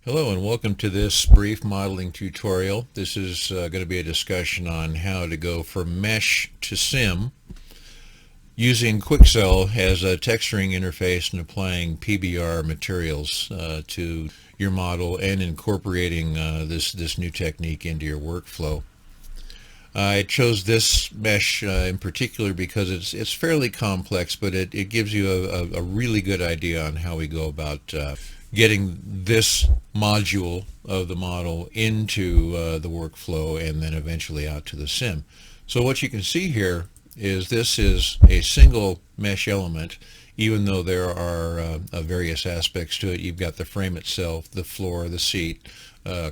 Hello and welcome to this brief modeling tutorial. This is going to be a discussion on how to go from mesh to sim using Quixel as a texturing interface and applying PBR materials to your model and incorporating this new technique into your workflow. I chose this mesh in particular because it's fairly complex, but it gives you a really good idea on how we go about getting this module of the model into the workflow and then eventually out to the sim. So what you can see here is this is a single mesh element, even though there are various aspects to it. You've got the frame itself, the floor, the seat,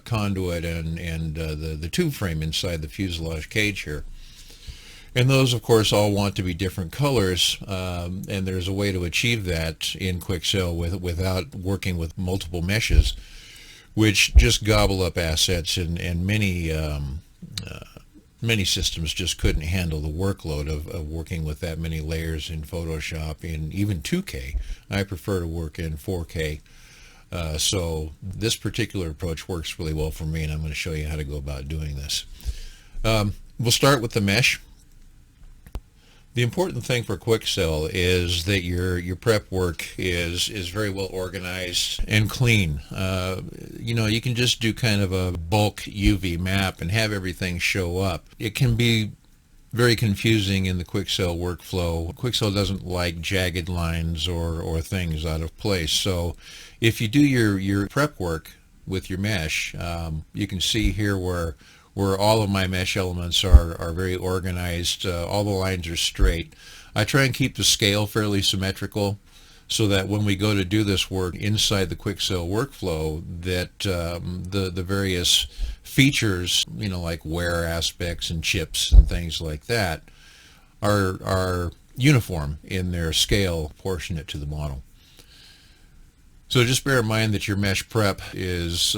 conduit, and the tube frame inside the fuselage cage here. And those, of course, all want to be different colors, and there's a way to achieve that in Quixel without working with multiple meshes, which just gobble up assets, and many systems just couldn't handle the workload of working with that many layers in Photoshop, in even 2K. I prefer to work in 4K. So this particular approach works really well for me, and I'm going to show you how to go about doing this. We'll start with the mesh. The important thing for Quixel is that your prep work is very well organized and clean. You can just do kind of a bulk UV map and have everything show up. It can be very confusing in the Quixel workflow. Quixel doesn't like jagged lines or things out of place. So if you do your prep work with your mesh, you can see here where all of my mesh elements are very organized. All the lines are straight. I try and keep the scale fairly symmetrical so that when we go to do this work inside the Quixel workflow, that the various features, like wear aspects and chips and things like that, are uniform in their scale proportionate to the model. So just bear in mind that your mesh prep is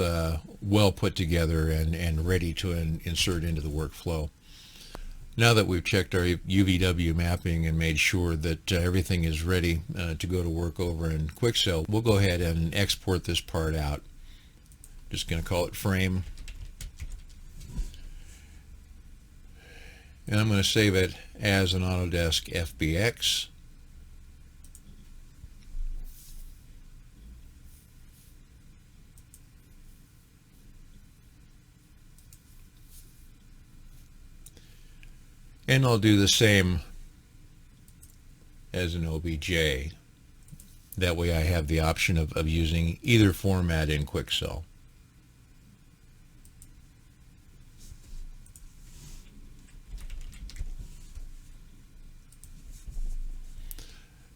well put together and ready to insert into the workflow. Now that we've checked our UVW mapping and made sure that everything is ready to go to work over in Quixel, we'll go ahead and export this part out. Just going to call it frame. And I'm going to save it as an Autodesk FBX. And I'll do the same as an OBJ. That way I have the option of using either format in Quixel.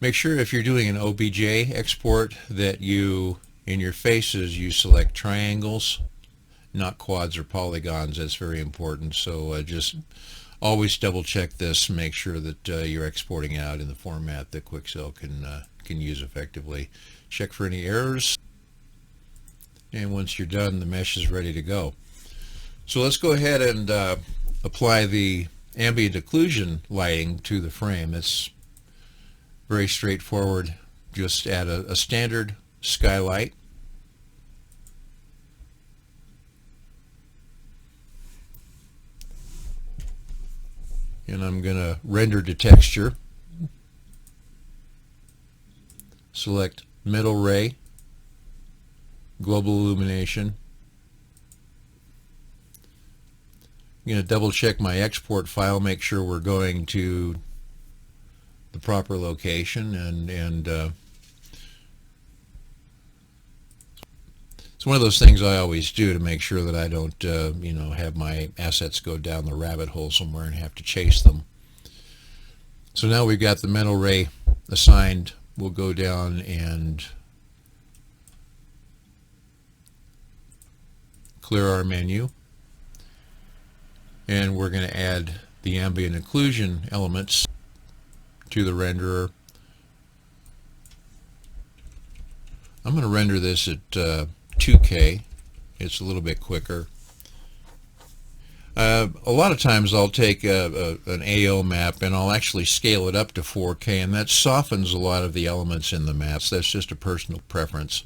Make sure if you're doing an OBJ export that in your faces, you select triangles, not quads or polygons. That's very important. So just always double check this, make sure that you're exporting out in the format that Quixel can use effectively. Check for any errors, and once you're done, the mesh is ready to go. So let's go ahead and apply the ambient occlusion lighting to the frame. It's very straightforward. Just add a standard skylight. And I'm going to render to texture. Select middle ray, global illumination. I'm going to double check my export file, make sure we're going to the proper location, and it's one of those things I always do to make sure that I don't have my assets go down the rabbit hole somewhere and have to chase them. So now we've got the metal ray assigned. We'll go down and clear our menu, and we're going to add the ambient occlusion elements to the renderer. I'm going to render this at 2K. It's a little bit quicker. A lot of times I'll take an AO map and I'll actually scale it up to 4K, and that softens a lot of the elements in the maps. That's just a personal preference.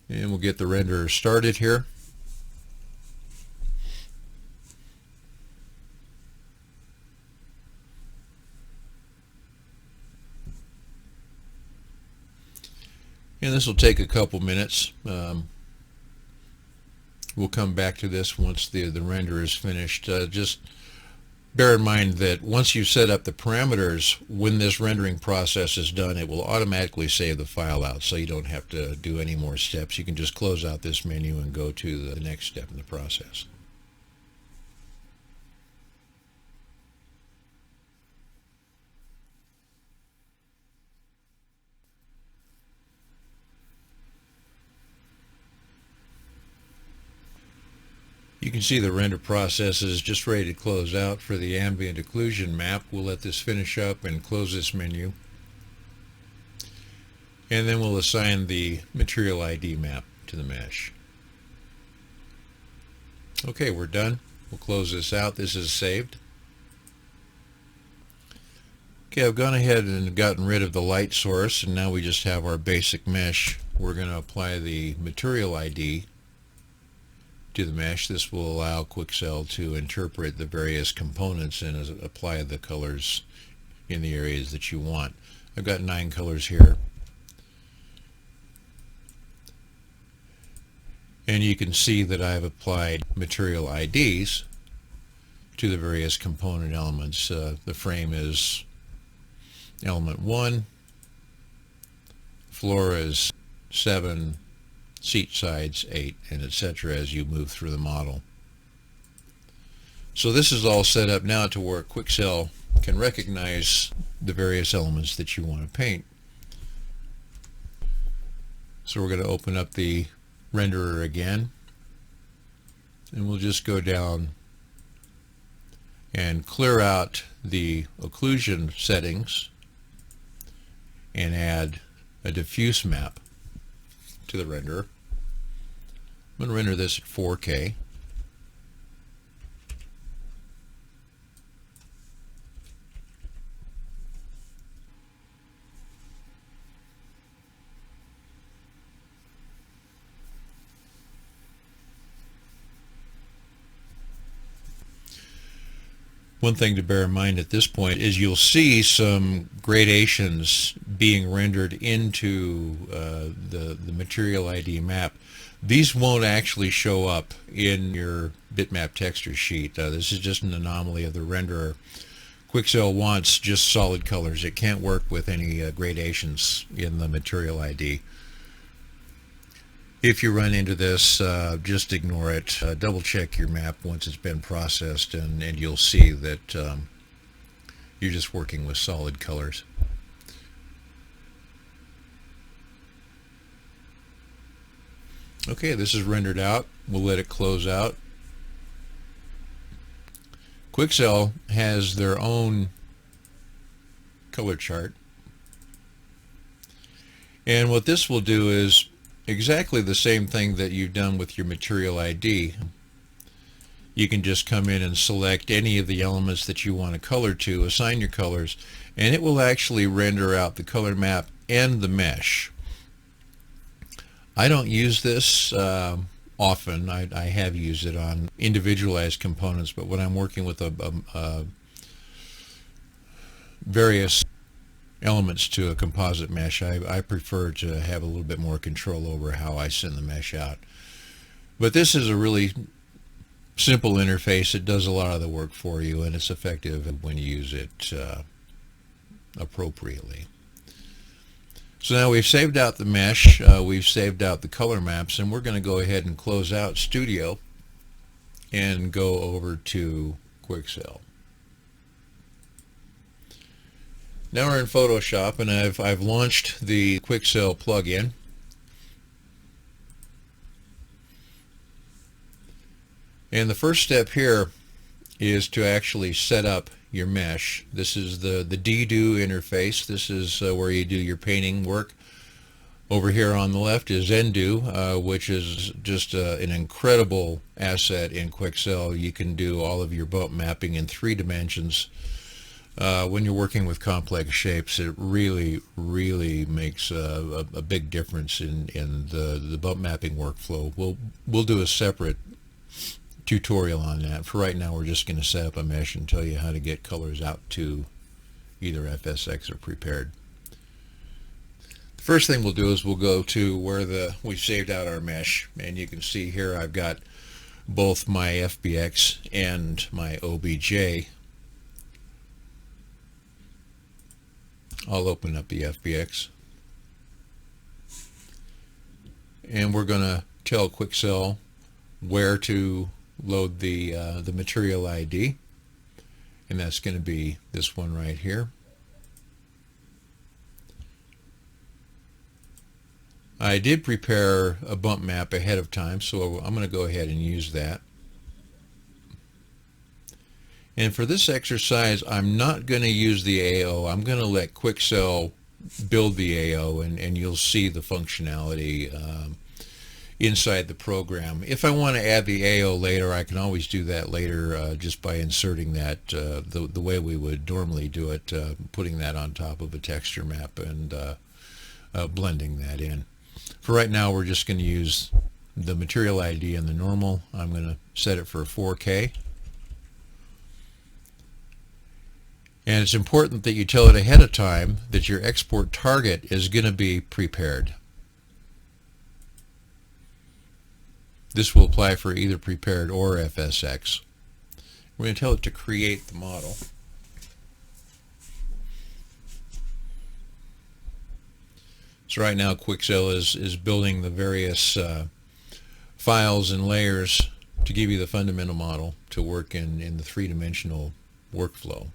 And we'll get the renderer started here. And this will take a couple minutes. We'll come back to this once the render is finished. Just bear in mind that once you set up the parameters, when this rendering process is done, it will automatically save the file out, so you don't have to do any more steps. You can just close out this menu and go to the next step in the process. You can see the render process is just ready to close out for the ambient occlusion map. We'll let this finish up and close this menu. And then we'll assign the material ID map to the mesh. Okay, we're done. We'll close this out. This is saved. Okay, I've gone ahead and gotten rid of the light source, and now we just have our basic mesh. We're going to apply the material ID to the mesh. This will allow Quixel to interpret the various components and apply the colors in the areas that you want. I've got 9 colors here. And you can see that I've applied material IDs to the various component elements. The frame is element 1, floor is 7, seat sides 8, and etc. as you move through the model. So this is all set up now to where Quixel can recognize the various elements that you want to paint. So we're going to open up the renderer again, and we'll just go down and clear out the occlusion settings and add a diffuse map to the renderer. I'm going to render this at 4K. One thing to bear in mind at this point is you'll see some gradations being rendered into the material ID map. These won't actually show up in your bitmap texture sheet. This is just an anomaly of the renderer. Quixel wants just solid colors. It can't work with any gradations in the material ID. If you run into this, just ignore it. Double check your map once it's been processed, and you'll see that you're just working with solid colors. Okay, this is rendered out. We'll let it close out. Quixel has their own color chart. And what this will do is exactly the same thing that you've done with your material ID. You can just come in and select any of the elements that you want to color to, assign your colors, and it will actually render out the color map and the mesh. I don't use this often. I have used it on individualized components, but when I'm working with various elements to a composite mesh, I prefer to have a little bit more control over how I send the mesh out. But this is a really simple interface. It does a lot of the work for you, and it's effective when you use it appropriately. So now we've saved out the mesh, we've saved out the color maps, and we're going to go ahead and close out Studio and go over to Quixel. Now we're in Photoshop, and I've launched the Quixel plugin. And the first step here is to actually set up your mesh. This is the D-Do interface. This is where you do your painting work. Over here on the left is Undo, which is just an incredible asset in Quixel. You can do all of your bump mapping in 3 dimensions. When you're working with complex shapes, it really makes a big difference in the bump mapping workflow. We'll do a separate tutorial on that. For right now, we're just going to set up a mesh and tell you how to get colors out to either FSX or prepared. The first thing we'll do is we'll go to where we've saved out our mesh, and you can see here I've got both my FBX and my OBJ. I'll open up the FBX, and we're going to tell Quixel where to load the material ID, and that's going to be this one right here. I did prepare a bump map ahead of time, so I'm going to go ahead and use that. And for this exercise, I'm not going to use the AO. I'm going to let Quixel build the AO, and you'll see the functionality inside the program. If I want to add the AO later, I can always do that later just by inserting that the way we would normally do it, putting that on top of a texture map and blending that in. For right now, we're just going to use the material ID and the normal. I'm going to set it for 4K. And it's important that you tell it ahead of time that your export target is going to be prepared. This will apply for either prepared or FSX. We're going to tell it to create the model. So right now Quixel is building the various files and layers to give you the fundamental model to work in the three-dimensional workflow.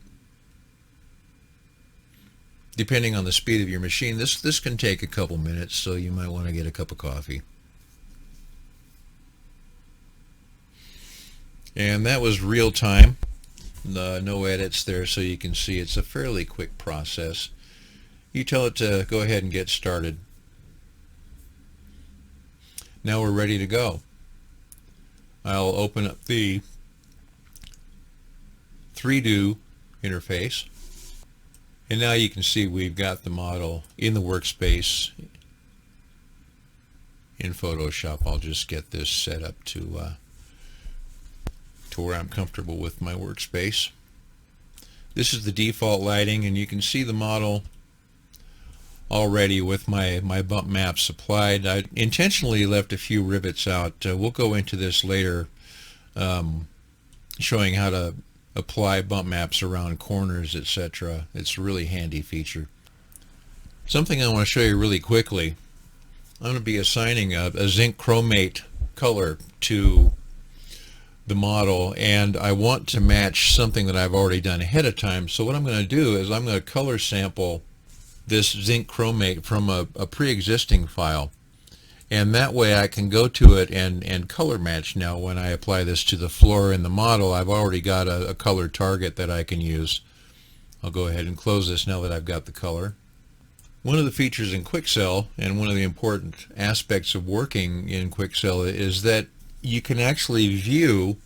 Depending on the speed of your machine, this can take a couple minutes, so you might want to get a cup of coffee. And that was real time. No edits there, so you can see it's a fairly quick process. You tell it to go ahead and get started. Now we're ready to go. I'll open up the 3Do interface, and now you can see we've got the model in the workspace in Photoshop. I'll just get this set up to where I'm comfortable with my workspace. This is the default lighting, and you can see the model already with my bump map supplied. I intentionally left a few rivets out. We'll go into this later, showing how to apply bump maps around corners, etc. It's a really handy feature. Something I want to show you really quickly. I'm going to be assigning a zinc chromate color to the model, and I want to match something that I've already done ahead of time. So what I'm going to do is I'm going to color sample this zinc chromate from a pre-existing file, and that way I can go to it and color match. Now when I apply this to the floor in the model, I've already got a color target that I can use. I'll go ahead and close this now that I've got the color. One of the features in Quixel, and one of the important aspects of working in Quixel, is that you can actually view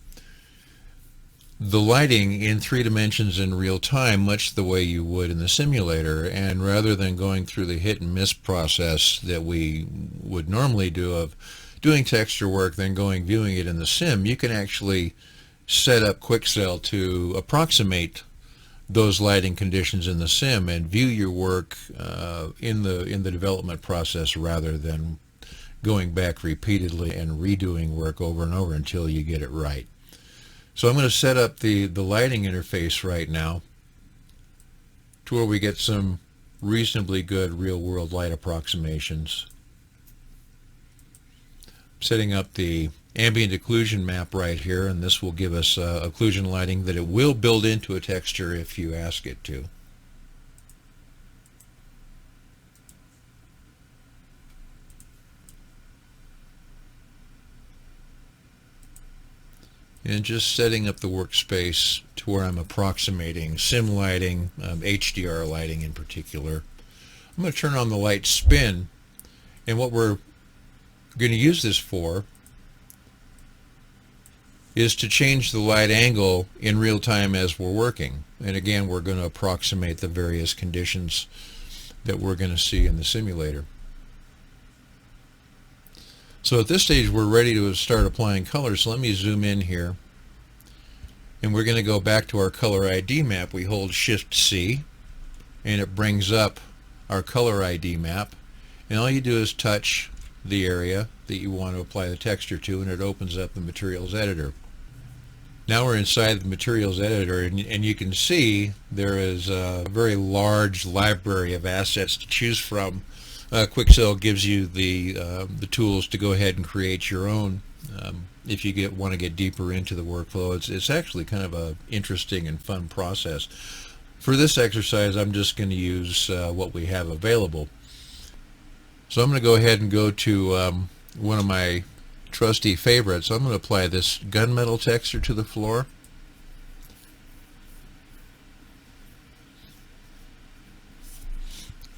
the lighting in 3 dimensions in real time, much the way you would in the simulator. And rather than going through the hit and miss process that we would normally do of doing texture work, then viewing it in the sim, you can actually set up Quixel to approximate those lighting conditions in the sim and view your work in the development process, rather than going back repeatedly and redoing work over and over until you get it right. So I'm going to set up the lighting interface right now to where we get some reasonably good real-world light approximations. I'm setting up the ambient occlusion map right here, and this will give us occlusion lighting that it will build into a texture if you ask it to. And just setting up the workspace to where I'm approximating sim lighting, HDR lighting in particular. I'm going to turn on the light spin, and what we're going to use this for is to change the light angle in real time as we're working. And again, we're going to approximate the various conditions that we're going to see in the simulator. So at this stage we're ready to start applying colors. So let me zoom in here, and we're going to go back to our color ID map. We hold Shift C and it brings up our color ID map, and all you do is touch the area that you want to apply the texture to, and it opens up the materials editor. Now we're inside the materials editor, and you can see there is a very large library of assets to choose from. Quixel gives you the tools to go ahead and create your own if you want to get deeper into the workflow. It's actually kind of a interesting and fun process. For this exercise, I'm just going to use what we have available. So I'm going to go ahead and go to one of my trusty favorites. I'm going to apply this gunmetal texture to the floor.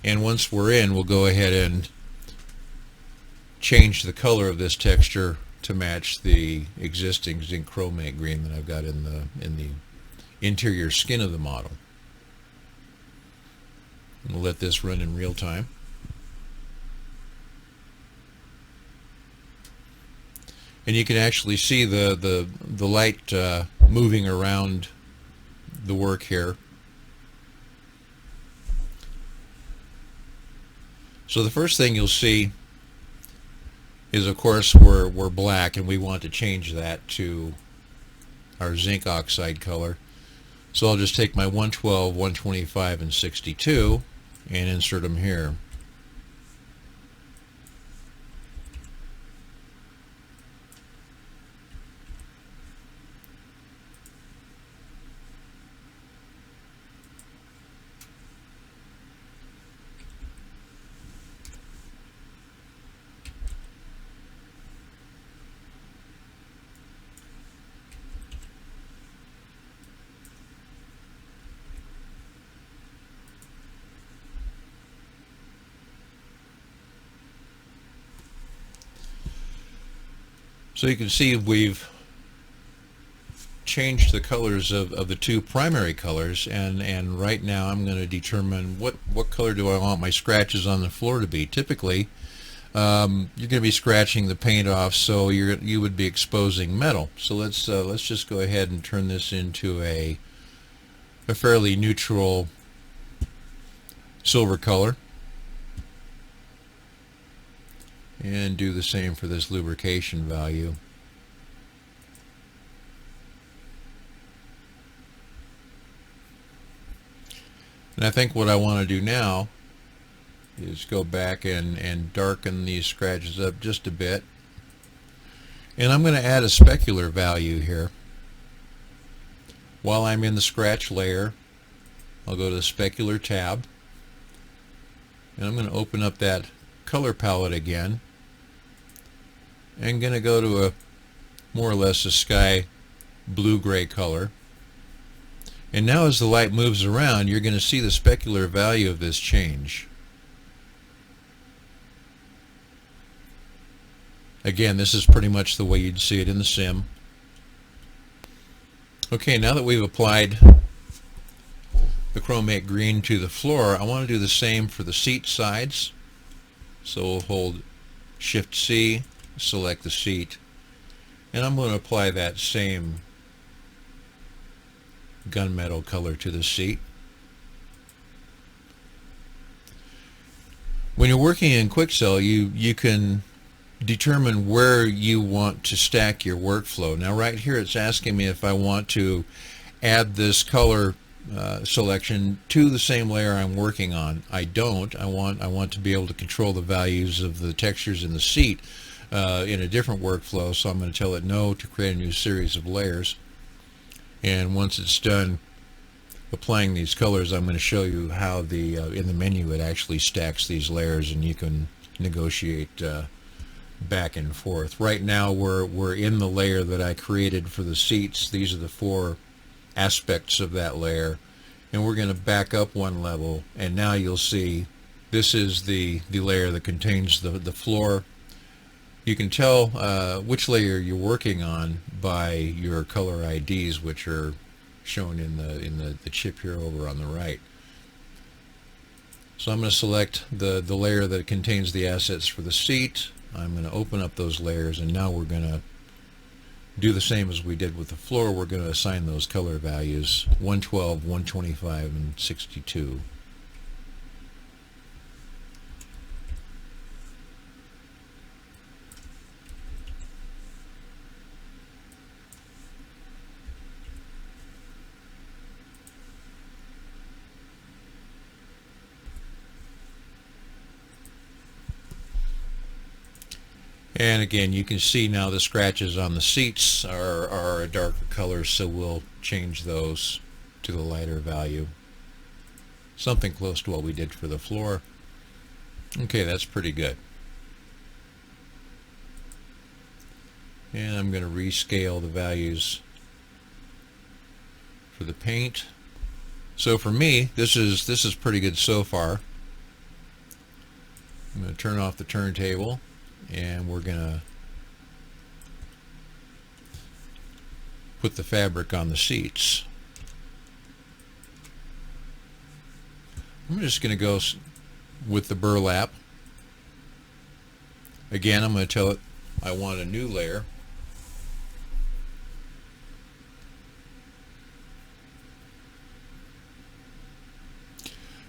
And once we're in, we'll go ahead and change the color of this texture to match the existing zinc chromate green that I've got in the interior skin of the model. We'll let this run in real time. And you can actually see the light moving around the work here. So the first thing you'll see is, of course, we're black, and we want to change that to our zinc oxide color. So I'll just take my 112, 125, and 62 and insert them here. So you can see we've changed the colors of the two primary colors, and right now I'm going to determine what color do I want my scratches on the floor to be. Typically you're going to be scratching the paint off, so you would be exposing metal. So let's just go ahead and turn this into a fairly neutral silver color, and do the same for this lubrication value. And I think what I want to do now is go back and darken these scratches up just a bit. And I'm going to add a specular value here. While I'm in the scratch layer, I'll go to the Specular tab, and I'm going to open up that color palette again. I'm going to go to a more or less a sky blue-gray color. And now as the light moves around, you're going to see the specular value of this change. Again, this is pretty much the way you'd see it in the sim. Okay, now that we've applied the chromate green to the floor, I want to do the same for the seat sides. So we'll hold Shift C, select the seat, and I'm going to apply that same gunmetal color to the seat. When you're working in Quixel, you can determine where you want to stack your workflow. Now right here it's asking me if I want to add this color selection to the same layer I'm working on. I don't. I want to be able to control the values of the textures in the seat in a different workflow, so I'm going to tell it no to create a new series of layers. And once it's done applying these colors, I'm going to show you how in the menu it actually stacks these layers, and you can negotiate back and forth. Right now we're in the layer that I created for the seats. These are the four aspects of that layer, and we're going to back up one level, and now you'll see this is the layer that contains the floor, You can tell which layer you're working on by your color IDs, which are shown in the chip here over on the right. So I'm going to select the layer that contains the assets for the seat. I'm going to open up those layers, and now we're going to do the same as we did with the floor. We're going to assign those color values 112, 125, and 62. And again, you can see now the scratches on the seats are a darker color, so we'll change those to the lighter value. Something close to what we did for the floor. Okay, that's pretty good. And I'm going to rescale the values for the paint. So for me, this is pretty good so far. I'm going to turn off the turntable, and we're going to put the fabric on the seats. I'm just going to go with the burlap. Again, I'm going to tell it I want a new layer.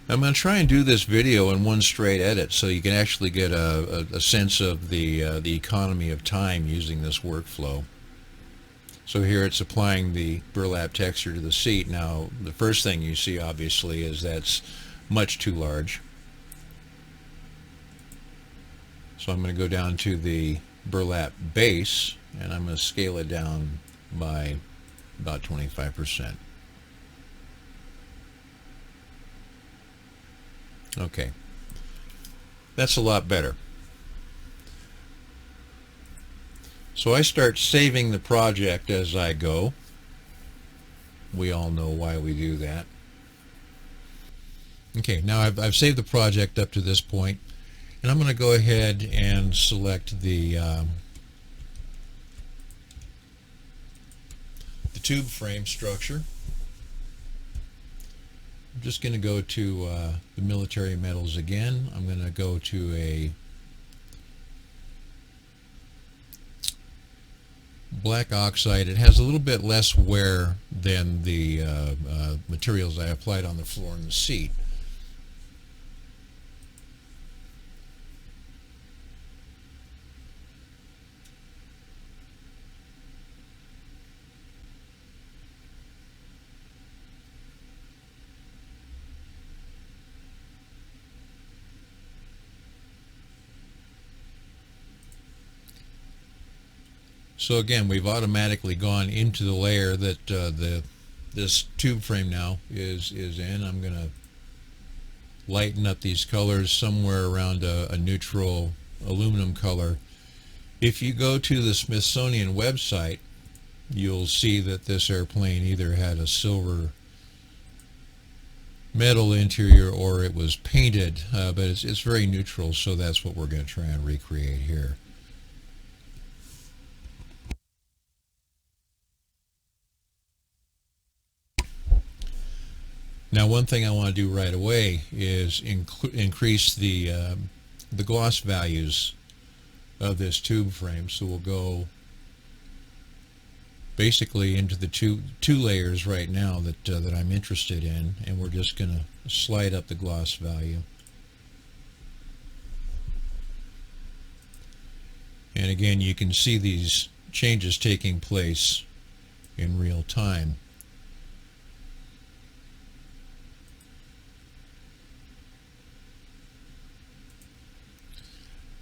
I'm going to try and do this video in one straight edit so you can actually get a sense of the economy of time using this workflow. So here it's applying the burlap texture to the seat. Now the first thing you see obviously is that's much too large. So I'm going to go down to the burlap base, and I'm going to scale it down by about 25%. Okay, that's a lot better. So I start saving the project as I go. We all know why we do that. Okay, now I've saved the project up to this point, and I'm going to go ahead and select the tube frame structure. I'm just going to go to the military metals again. I'm going to go to a black oxide. It has a little bit less wear than the materials I applied on the floor and the seat. So again, we've automatically gone into the layer that this tube frame now is in. I'm going to lighten up these colors somewhere around a neutral aluminum color. If you go to the Smithsonian website, you'll see that this airplane either had a silver metal interior or it was painted, but it's very neutral, so that's what we're going to try and recreate here. Now, one thing I want to do right away is increase the gloss values of this tube frame. So we'll go basically into the two layers right now that I'm interested in, and we're just going to slide up the gloss value. And again, you can see these changes taking place in real time.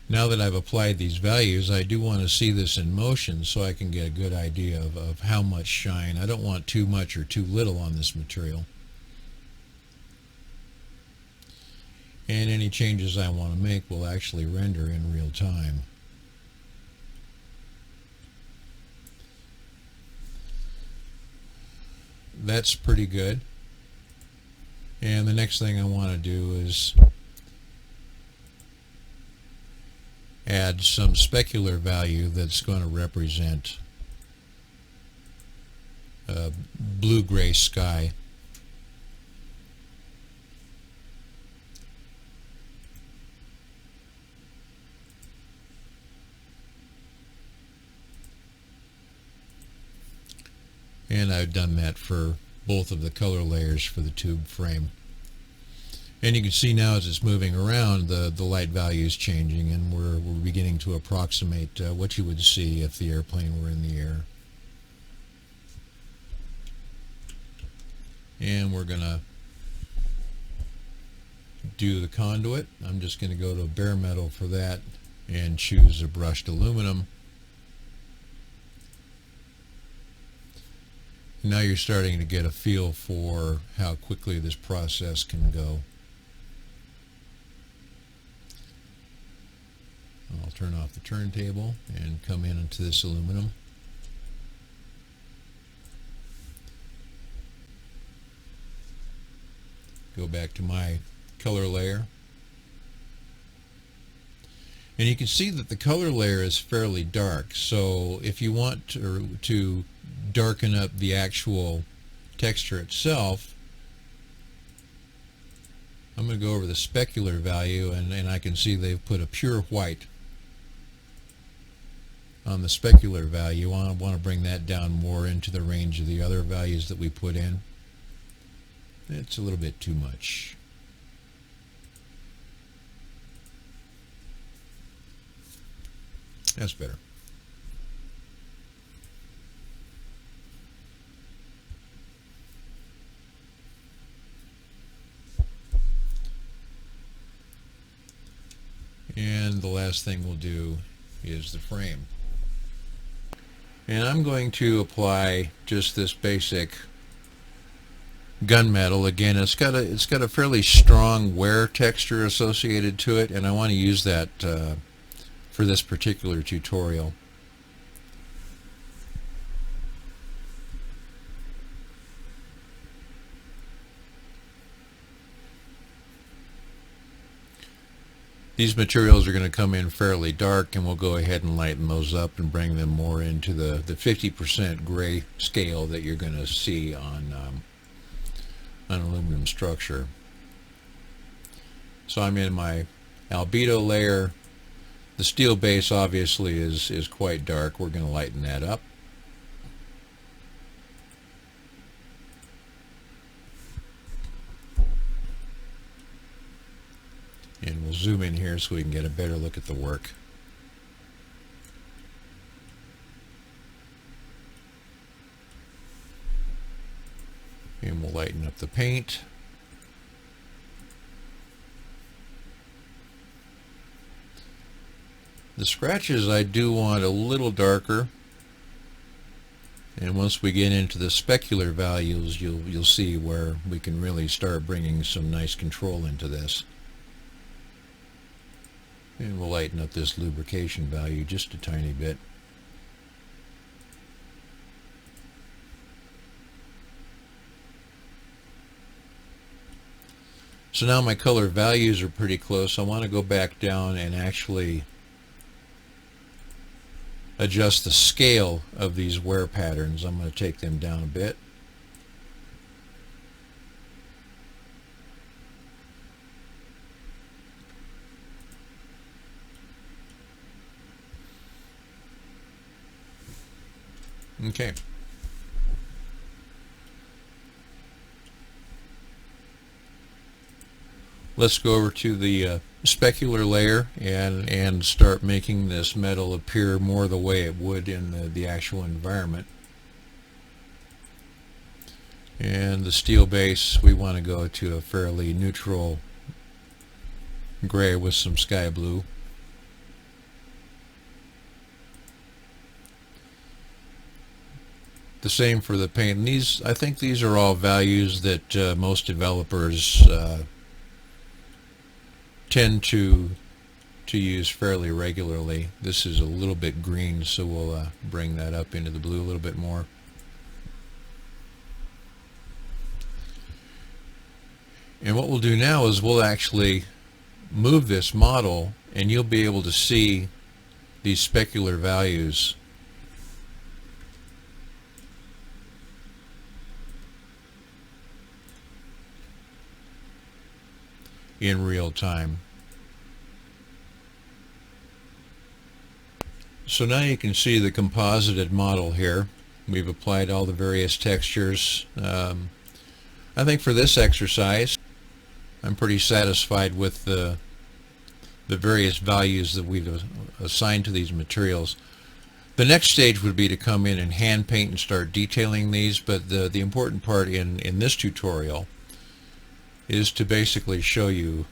Now that I've applied these values, I do want to see this in motion so I can get a good idea of how much shine. I don't want too much or too little on this material. And any changes I want to make will actually render in real time. That's pretty good. And the next thing I want to do is add some specular value that's going to represent a blue-gray sky. And I've done that for both of the color layers for the tube frame. And you can see now as it's moving around, the light value is changing, and we're beginning to approximate what you would see if the airplane were in the air. And we're going to do the conduit. I'm just going to go to bare metal for that and choose a brushed aluminum. Now you're starting to get a feel for how quickly this process can go. I'll turn off the turntable and come in into this aluminum. Go back to my color layer. And you can see that the color layer is fairly dark. So if you want to darken up the actual texture itself, I'm going to go over the specular value, and I can see they've put a pure white on the specular value. I want to bring that down more into the range of the other values that we put in. It's a little bit too much. That's better. And the last thing we'll do is the frame. And I'm going to apply just this basic gunmetal. Again, it's got a fairly strong wear texture associated to it, and I want to use that for this particular tutorial. These materials are going to come in fairly dark, and we'll go ahead and lighten those up and bring them more into the 50% gray scale that you're going to see on aluminum structure. So I'm in my albedo layer. The steel base obviously is quite dark. We're going to lighten that up. And we'll zoom in here so we can get a better look at the work. And we'll lighten up the paint. The scratches I do want a little darker. And once we get into the specular values, you'll see where we can really start bringing some nice control into this. And we'll lighten up this lubrication value just a tiny bit. So now my color values are pretty close. I want to go back down and actually adjust the scale of these wear patterns. I'm going to take them down a bit. Okay. Let's go over to the specular layer and start making this metal appear more the way it would in the actual environment. And the steel base, we want to go to a fairly neutral gray with some sky blue. The same for the paint. And these, I think these are all values that most developers tend to use fairly regularly. This is a little bit green, so we'll bring that up into the blue a little bit more. And what we'll do now is we'll actually move this model, and you'll be able to see these specular values in real time. So now you can see the composited model here. We've applied all the various textures. I think for this exercise, I'm pretty satisfied with the various values that we've assigned to these materials. The next stage would be to come in and hand paint and start detailing these, but the important part in this tutorial is to basically show you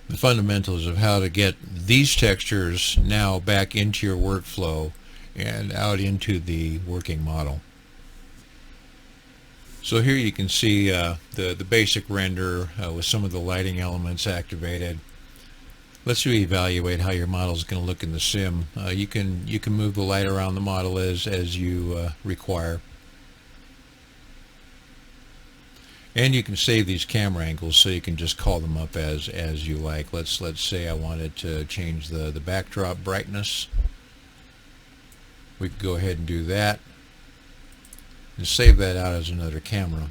the fundamentals of how to get these textures now back into your workflow and out into the working model. So here you can see the basic render with some of the lighting elements activated. Let's evaluate how your model is going to look in the sim. You can move the light around the model as you require. And you can save these camera angles so you can just call them up as you like. Let's say I wanted to change the backdrop brightness. We can go ahead and do that and save that out as another camera.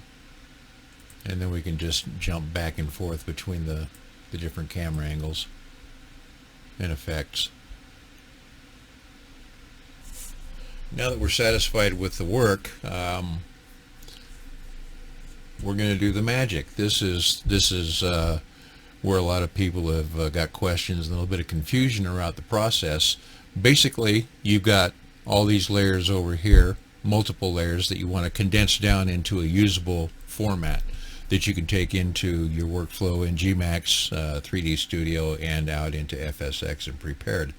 And then we can just jump back and forth between the different camera angles and effects. Now that we're satisfied with the work, we're going to do the magic. This is where a lot of people have got questions and a little bit of confusion around the process. Basically, you've got all these layers over here, multiple layers that you want to condense down into a usable format that you can take into your workflow in Gmax, 3D Studio, and out into FSX and Prepared.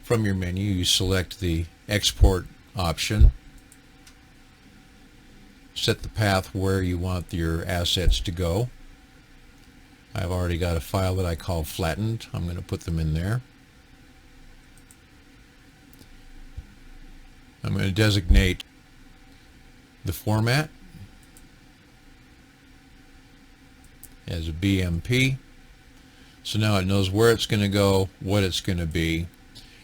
From your menu, you select the export option. Set the path where you want your assets to go. I've already got a file that I call flattened. I'm going to put them in there. I'm going to designate the format as a BMP. So now it knows where it's going to go, what it's going to be,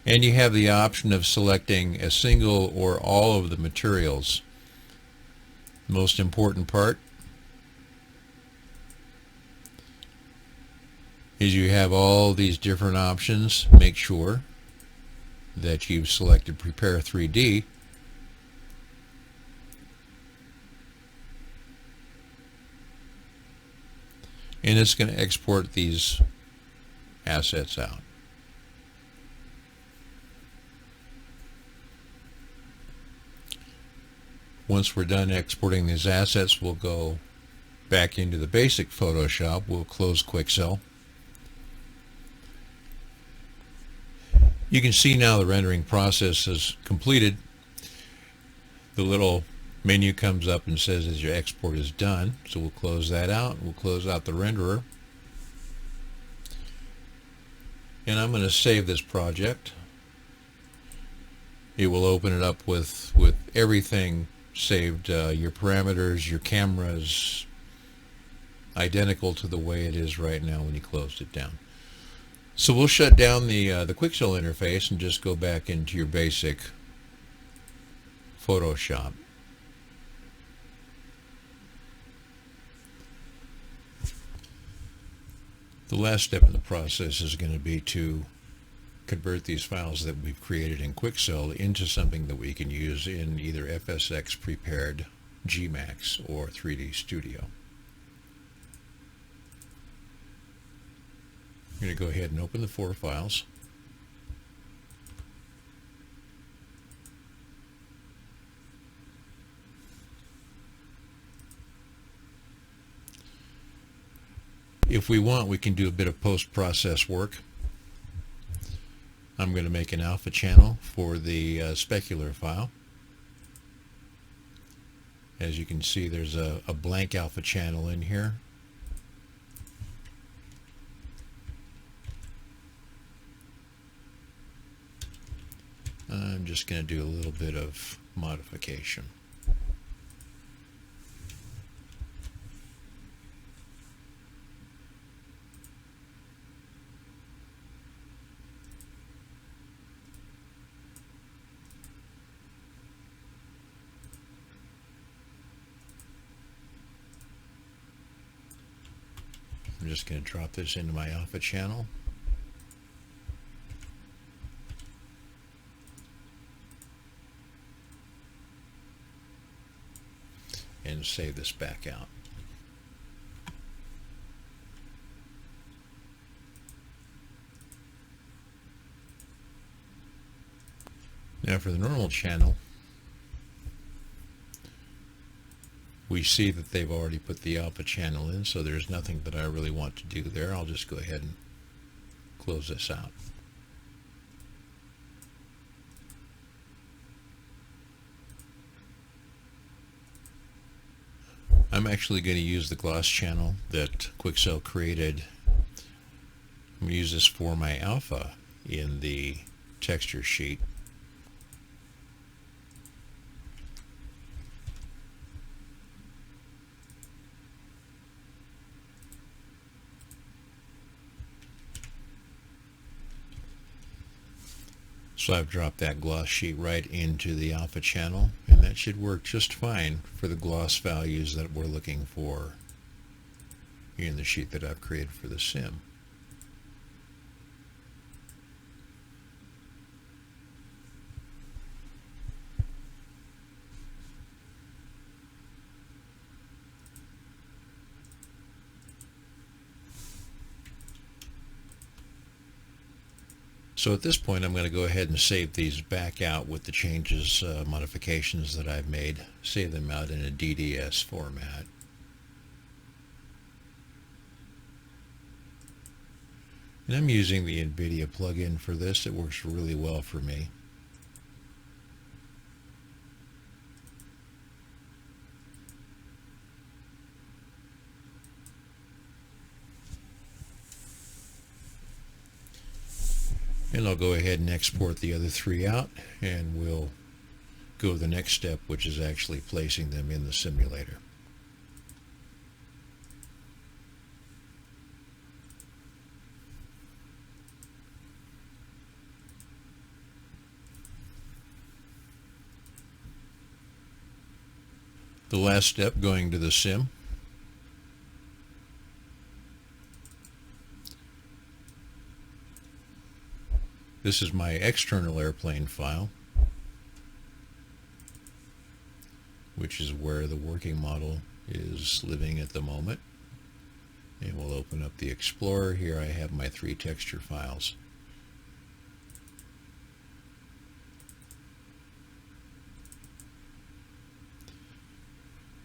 and you have the option of selecting a single or all of the materials. Most important part is you have all these different options. Make sure that you've selected Prepare 3D. And it's going to export these assets out. Once we're done exporting these assets, we'll go back into the basic Photoshop. We'll close Quixel. You can see now the rendering process is completed. The little menu comes up and says as your export is done. So we'll close that out. We'll close out the renderer. And I'm going to save this project. It will open it up with everything saved, your parameters, your cameras, identical to the way it is right now when you closed it down. So we'll shut down the Quixel interface and just go back into your basic Photoshop. The last step in the process is going to be to convert these files that we've created in Quixel into something that we can use in either FSX Prepared, Gmax, or 3D Studio. I'm going to go ahead and open the 4 files. If we want, we can do a bit of post-process work. I'm going to make an alpha channel for the Specular file. As you can see, there's a blank alpha channel in here. I'm just going to do a little bit of modification. I'm just going to drop this into my alpha channel. And save this back out. Now for the normal channel, we see that they've already put the alpha channel in, so there's nothing that I really want to do there. I'll just go ahead and close this out. I'm actually going to use the gloss channel that Quixel created. I'm going to use this for my alpha in the texture sheet. So I've dropped that gloss sheet right into the alpha channel, and that should work just fine for the gloss values that we're looking for in the sheet that I've created for the sim. So at this point I'm going to go ahead and save these back out with the changes, modifications that I've made. Save them out in a DDS format. And I'm using the NVIDIA plugin for this. It works really well for me. And I'll go ahead and export the other three out, and we'll go to the next step, which is actually placing them in the simulator. The last step, going to the sim. This is my external airplane file, which is where the working model is living at the moment. And we'll open up the Explorer. Here I have my 3 texture files.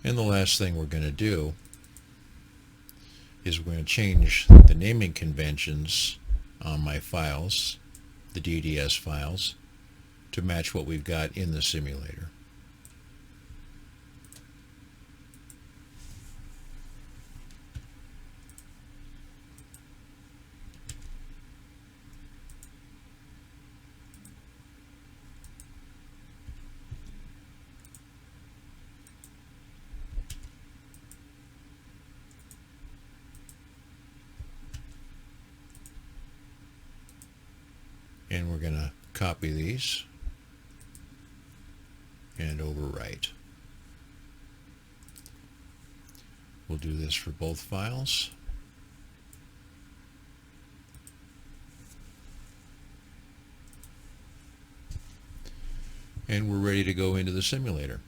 And the last thing we're going to do is we're going to change the naming conventions on my files, the DDS files, to match what we've got in the simulator. And we're going to copy these and overwrite. We'll do this for both files. And we're ready to go into the simulator.